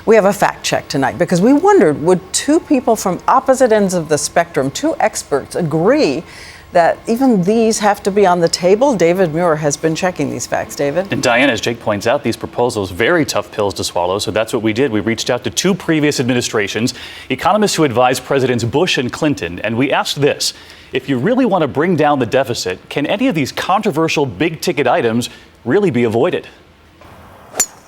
We have a fact check tonight because we wondered, would two people from opposite ends of the spectrum, two experts, agree that even these have to be on the table? David Muir has been checking these facts. David? And Diana, as Jake points out, these proposals, very tough pills to swallow. So that's what we did. We reached out to two previous administrations, economists who advised Presidents Bush and Clinton. And we asked this: if you really want to bring down the deficit, can any of these controversial big ticket items really be avoided?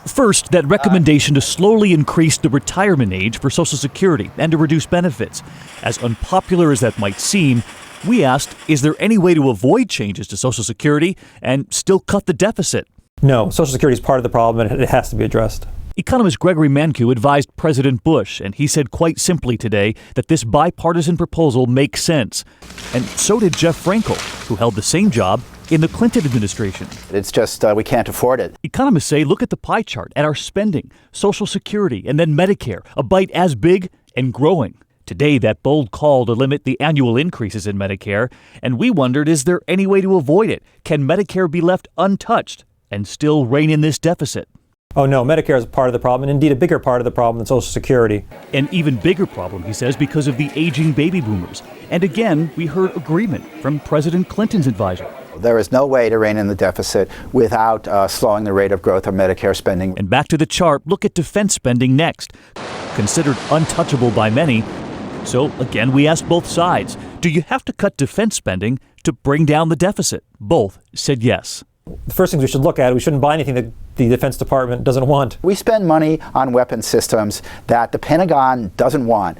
First, that recommendation to slowly increase the retirement age for Social Security and to reduce benefits. As unpopular as that might seem, we asked, is there any way to avoid changes to Social Security and still cut the deficit? No, Social Security is part of the problem and it has to be addressed. Economist Gregory Mankiw advised President Bush, and he said quite simply today that this bipartisan proposal makes sense. And so did Jeff Frankel, who held the same job in the Clinton administration. It's just we can't afford it. Economists say, look at the pie chart, at our spending, Social Security, and then Medicare, a bite as big and growing. Today, that bold call to limit the annual increases in Medicare, and we wondered, is there any way to avoid it? Can Medicare be left untouched and still rein in this deficit? Oh no, Medicare is part of the problem, and indeed a bigger part of the problem than Social Security. An even bigger problem, he says, because of the aging baby boomers. And again, we heard agreement from President Clinton's advisor. There is no way to rein in the deficit without slowing the rate of growth of Medicare spending. And back to the chart, look at defense spending next. Considered untouchable by many. So again, we asked both sides, do you have to cut defense spending to bring down the deficit? Both said yes. The first things we should look at, we shouldn't buy anything that the Defense Department doesn't want. We spend money on weapon systems that the Pentagon doesn't want.